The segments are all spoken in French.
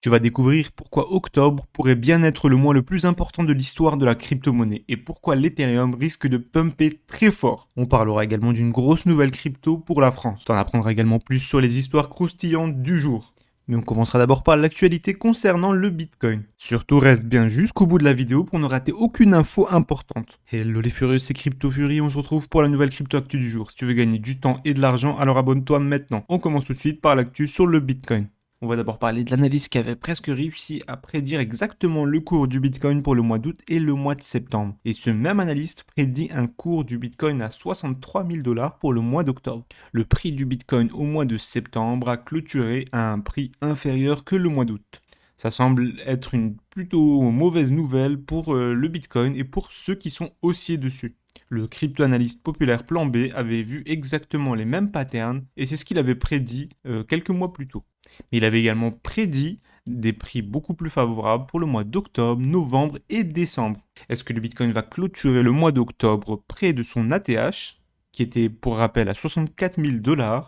Tu vas découvrir pourquoi octobre pourrait bien être le mois le plus important de l'histoire de la crypto-monnaie et pourquoi l'Ethereum risque de pumper très fort. On parlera également d'une grosse nouvelle crypto pour la France. T'en apprendras également plus sur les histoires croustillantes du jour. Mais on commencera d'abord par l'actualité concernant le Bitcoin. Surtout reste bien jusqu'au bout de la vidéo pour ne rater aucune info importante. Hello les furieux, c'est Crypto Fury, on se retrouve pour la nouvelle crypto actu du jour. Si tu veux gagner du temps et de l'argent, alors abonne-toi maintenant. On commence tout de suite par l'actu sur le Bitcoin. On va d'abord parler de l'analyse qui avait presque réussi à prédire exactement le cours du Bitcoin pour le mois d'août et le mois de septembre. Et ce même analyste prédit un cours du Bitcoin à 63 000 $ pour le mois d'octobre. Le prix du Bitcoin au mois de septembre a clôturé à un prix inférieur que le mois d'août. Ça semble être une plutôt mauvaise nouvelle pour le Bitcoin et pour ceux qui sont haussiers dessus. Le crypto-analyste populaire Plan B avait vu exactement les mêmes patterns et c'est ce qu'il avait prédit quelques mois plus tôt. Mais il avait également prédit des prix beaucoup plus favorables pour le mois d'octobre, novembre et décembre. Est-ce que le Bitcoin va clôturer le mois d'octobre près de son ATH, qui était pour rappel à 64 000 $?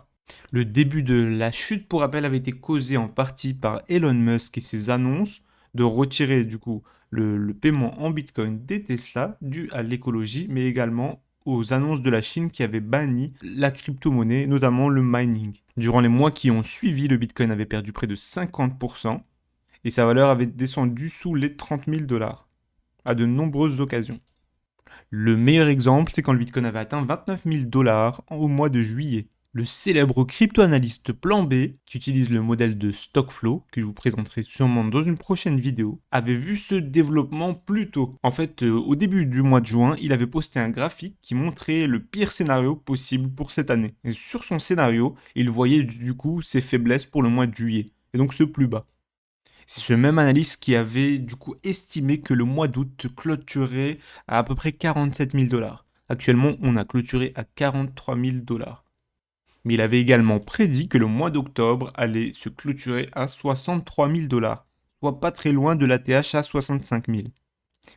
Le début de la chute pour rappel avait été causé en partie par Elon Musk et ses annonces de retirer du coup le paiement en Bitcoin des Tesla dû à l'écologie, mais également aux annonces de la Chine qui avait banni la crypto-monnaie, notamment le mining. Durant les mois qui ont suivi, le Bitcoin avait perdu près de 50% et sa valeur avait descendu sous les 30 000 $ à de nombreuses occasions. Le meilleur exemple, c'est quand le Bitcoin avait atteint 29 000 $ au mois de juillet. Le célèbre crypto-analyste Plan B, qui utilise le modèle de Stockflow, que je vous présenterai sûrement dans une prochaine vidéo, avait vu ce développement plus tôt. En fait, au début du mois de juin, il avait posté un graphique qui montrait le pire scénario possible pour cette année. Et sur son scénario, il voyait du coup ses faiblesses pour le mois de juillet, et donc ce plus bas. C'est ce même analyste qui avait du coup estimé que le mois d'août clôturerait à peu près 47 000 $. Actuellement, on a clôturé à 43 000 $. Mais il avait également prédit que le mois d'octobre allait se clôturer à 63 000 $, soit pas très loin de l'ATH à 65 000.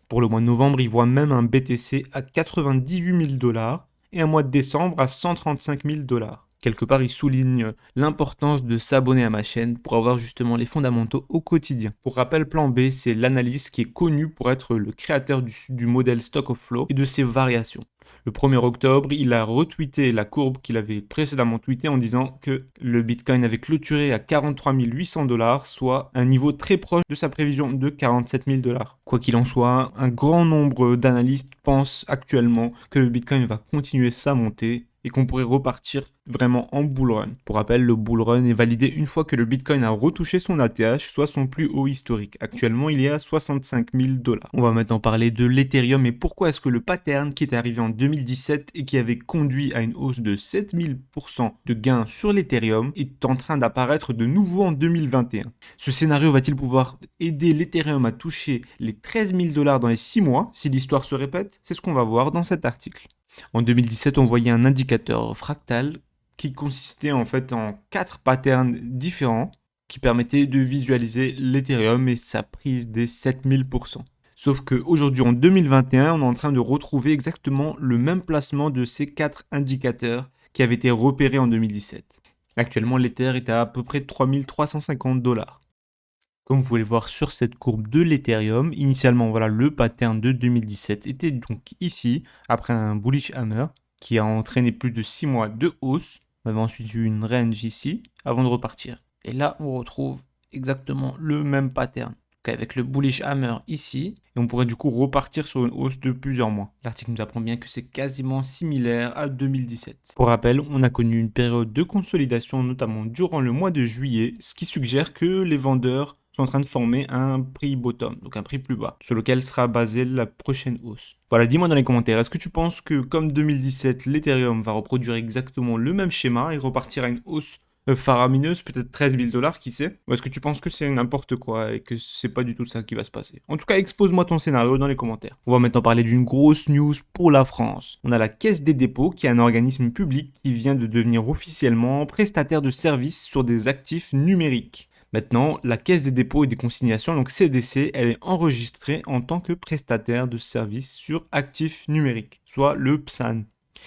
Pour le mois de novembre, il voit même un BTC à 98 000 $ et un mois de décembre à 135 000 $. Quelque part, il souligne l'importance de s'abonner à ma chaîne pour avoir justement les fondamentaux au quotidien. Pour rappel, Plan B, c'est l'analyste qui est connu pour être le créateur du modèle Stock of Flow et de ses variations. Le 1er octobre, il a retweeté la courbe qu'il avait précédemment tweetée en disant que le Bitcoin avait clôturé à 43 800 $, soit un niveau très proche de sa prévision de 47 000 $. Quoi qu'il en soit, un grand nombre d'analystes pensent actuellement que le Bitcoin va continuer sa montée et qu'on pourrait repartir vraiment en bull run. Pour rappel, le bull run est validé une fois que le Bitcoin a retouché son ATH, soit son plus haut historique. Actuellement, il est à 65 000 $. On va maintenant parler de l'Ethereum et pourquoi est-ce que le pattern qui est arrivé en 2017 et qui avait conduit à une hausse de 7000% de gains sur l'Ethereum est en train d'apparaître de nouveau en 2021. Ce scénario va-t-il pouvoir aider l'Ethereum à toucher les 13 000 $ dans les 6 mois si l'histoire se répète? C'est ce qu'on va voir dans cet article. En 2017, on voyait un indicateur fractal qui consistait en fait en 4 patterns différents qui permettaient de visualiser l'Ethereum et sa prise des 7000%. Sauf qu'aujourd'hui, en 2021, on est en train de retrouver exactement le même placement de ces 4 indicateurs qui avaient été repérés en 2017. Actuellement, l'Ether est à peu près 3350 $. Comme vous pouvez le voir sur cette courbe de l'Ethereum, initialement, voilà, le pattern de 2017 était donc ici, après un bullish hammer qui a entraîné plus de 6 mois de hausse. On avait ensuite eu une range ici, avant de repartir. Et là, on retrouve exactement le même pattern. Donc avec le bullish hammer ici, et on pourrait du coup repartir sur une hausse de plusieurs mois. L'article nous apprend bien que c'est quasiment similaire à 2017. Pour rappel, on a connu une période de consolidation, notamment durant le mois de juillet, ce qui suggère que les vendeurs sont en train de former un prix bottom, donc un prix plus bas, sur lequel sera basée la prochaine hausse. Voilà, dis-moi dans les commentaires, est-ce que tu penses que comme 2017, l'Ethereum va reproduire exactement le même schéma et repartir à une hausse faramineuse, peut-être 13 000 $, qui sait? Ou est-ce que tu penses que c'est n'importe quoi et que c'est pas du tout ça qui va se passer? En tout cas, expose-moi ton scénario dans les commentaires. On va maintenant parler d'une grosse news pour la France. On a la Caisse des dépôts, qui est un organisme public qui vient de devenir officiellement prestataire de services sur des actifs numériques. Maintenant, la Caisse des dépôts et des consignations, donc CDC, elle est enregistrée en tant que prestataire de services sur actifs numériques, soit le PSAN.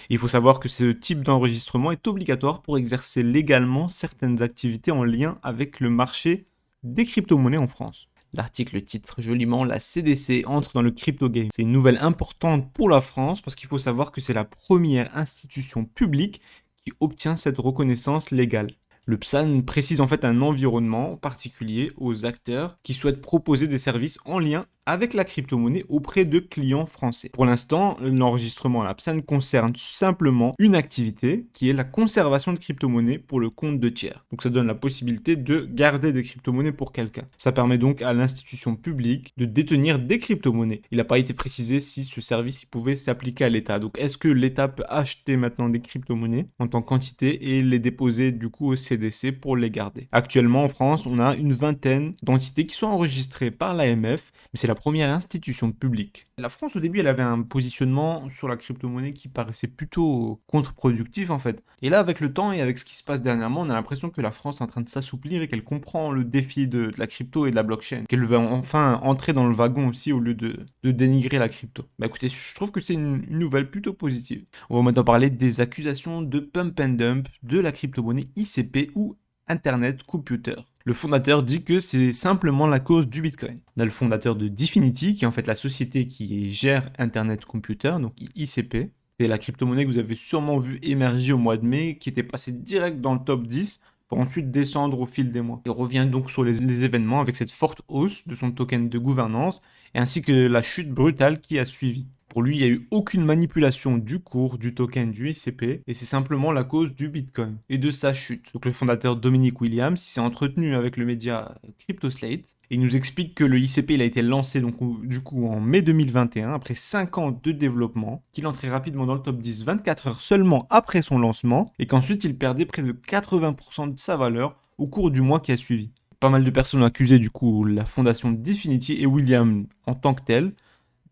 Il faut savoir que ce type d'enregistrement est obligatoire pour exercer légalement certaines activités en lien avec le marché des crypto-monnaies en France. L'article titre joliment "La CDC entre dans le crypto game". C'est une nouvelle importante pour la France parce qu'il faut savoir que c'est la première institution publique qui obtient cette reconnaissance légale. Le PSAN précise en fait un environnement particulier aux acteurs qui souhaitent proposer des services en lien avec la crypto-monnaie auprès de clients français. Pour l'instant, l'enregistrement à la PSAN concerne simplement une activité qui est la conservation de crypto-monnaies pour le compte de tiers. Donc ça donne la possibilité de garder des crypto-monnaies pour quelqu'un. Ça permet donc à l'institution publique de détenir des crypto-monnaies. Il n'a pas été précisé si ce service pouvait s'appliquer à l'État. Donc est-ce que l'État peut acheter maintenant des crypto-monnaies en tant qu'entité et les déposer du coup au CDC pour les garder? Actuellement en France, on a une vingtaine d'entités qui sont enregistrées par l'AMF, mais c'est la première institution publique. La France au début elle avait un positionnement sur la crypto-monnaie qui paraissait plutôt contre-productif en fait. Et là avec le temps et avec ce qui se passe dernièrement, on a l'impression que la France est en train de s'assouplir et qu'elle comprend le défi de la crypto et de la blockchain. Qu'elle veut enfin entrer dans le wagon aussi au lieu de dénigrer la crypto. Bah écoutez, je trouve que c'est une nouvelle plutôt positive. On va maintenant parler des accusations de pump and dump de la crypto-monnaie ICP ou Internet Computer. Le fondateur dit que c'est simplement la cause du Bitcoin. On a le fondateur de Dfinity, qui est en fait la société qui gère Internet Computer, donc ICP. C'est la crypto-monnaie que vous avez sûrement vu émerger au mois de mai, qui était passée direct dans le top 10 pour ensuite descendre au fil des mois. Il revient donc sur les événements avec cette forte hausse de son token de gouvernance, et ainsi que la chute brutale qui a suivi. Pour lui, il n'y a eu aucune manipulation du cours du token du ICP et c'est simplement la cause du Bitcoin et de sa chute. Donc le fondateur Dominic Williams s'est entretenu avec le média CryptoSlate et il nous explique que le ICP il a été lancé donc, du coup en mai 2021 après 5 ans de développement, qu'il entrait rapidement dans le top 10 24 heures seulement après son lancement et qu'ensuite il perdait près de 80% de sa valeur au cours du mois qui a suivi. Pas mal de personnes ont accusé du coup la fondation Dfinity et Williams en tant que tel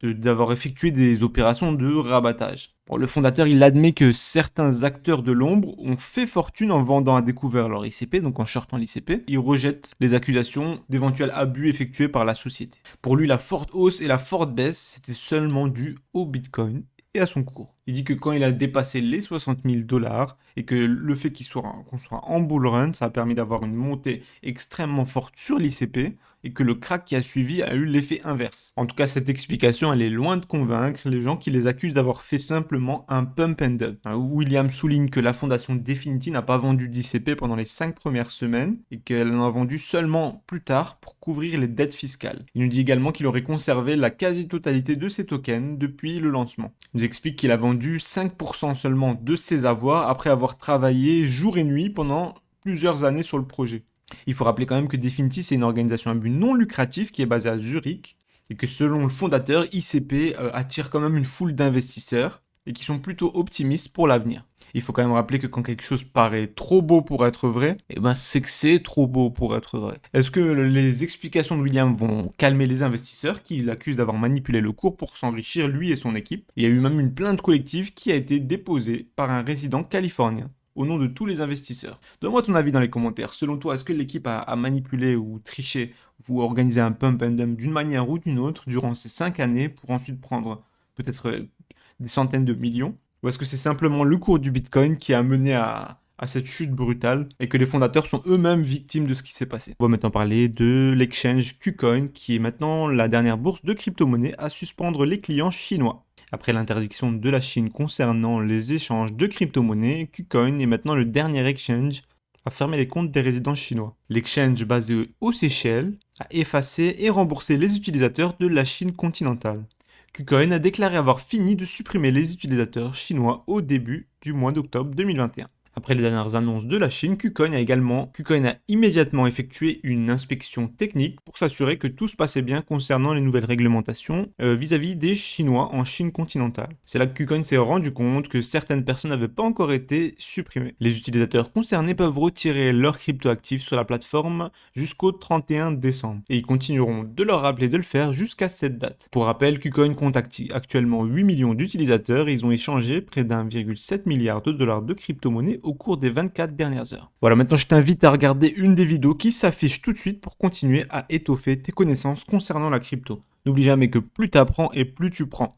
d'avoir effectué des opérations de rabattage. Bon, le fondateur, il admet que certains acteurs de l'ombre ont fait fortune en vendant à découvert leur ICP, donc en shortant l'ICP. Il rejette les accusations d'éventuels abus effectués par la société. Pour lui, la forte hausse et la forte baisse, c'était seulement dû au Bitcoin et à son cours. Il dit que quand il a dépassé les 60 000 $, et que le fait qu'on soit en bull run, ça a permis d'avoir une montée extrêmement forte sur l'ICP, et que le crack qui a suivi a eu l'effet inverse. En tout cas, cette explication, elle est loin de convaincre les gens qui les accusent d'avoir fait simplement un pump and dump. William souligne que la fondation Dfinity n'a pas vendu d'ICP pendant les 5 premières semaines, et qu'elle en a vendu seulement plus tard pour couvrir les dettes fiscales. Il nous dit également qu'il aurait conservé la quasi-totalité de ses tokens depuis le lancement. Il nous explique qu'il a vendu 5% seulement de ses avoirs après avoir travaillé jour et nuit pendant plusieurs années sur le projet. Il faut rappeler quand même que Dfinity, c'est une organisation à but non lucratif qui est basée à Zurich et que selon le fondateur, ICP attire quand même une foule d'investisseurs et qui sont plutôt optimistes pour l'avenir. Il faut quand même rappeler que quand quelque chose paraît trop beau pour être vrai, eh ben c'est que c'est trop beau pour être vrai. Est-ce que les explications de William vont calmer les investisseurs qui l'accusent d'avoir manipulé le cours pour s'enrichir lui et son équipe? Il y a eu même une plainte collective qui a été déposée par un résident californien au nom de tous les investisseurs. Donne-moi ton avis dans les commentaires. Selon toi, est-ce que l'équipe a manipulé ou triché ou organisé un pump and dump d'une manière ou d'une autre durant ces 5 années pour ensuite prendre peut-être des centaines de millions? Ou est-ce que c'est simplement le cours du Bitcoin qui a mené à cette chute brutale et que les fondateurs sont eux-mêmes victimes de ce qui s'est passé? On va maintenant parler de l'exchange KuCoin qui est maintenant la dernière bourse de crypto-monnaie à suspendre les clients chinois. Après l'interdiction de la Chine concernant les échanges de crypto-monnaies, KuCoin est maintenant le dernier exchange à fermer les comptes des résidents chinois. L'exchange basé aux Seychelles a effacé et remboursé les utilisateurs de la Chine continentale. KuCoin a déclaré avoir fini de supprimer les utilisateurs chinois au début du mois d'octobre 2021. Après les dernières annonces de la Chine, KuCoin a immédiatement effectué une inspection technique pour s'assurer que tout se passait bien concernant les nouvelles réglementations vis-à-vis des Chinois en Chine continentale. C'est là que KuCoin s'est rendu compte que certaines personnes n'avaient pas encore été supprimées. Les utilisateurs concernés peuvent retirer leurs cryptoactifs sur la plateforme jusqu'au 31 décembre et ils continueront de leur rappeler de le faire jusqu'à cette date. Pour rappel, KuCoin compte actuellement 8 millions d'utilisateurs et ils ont échangé près d'1,7 milliard de dollars de crypto-monnaies au cours des 24 dernières heures. Voilà, maintenant je t'invite à regarder une des vidéos qui s'affiche tout de suite pour continuer à étoffer tes connaissances concernant la crypto. N'oublie jamais que plus tu apprends et plus tu prends.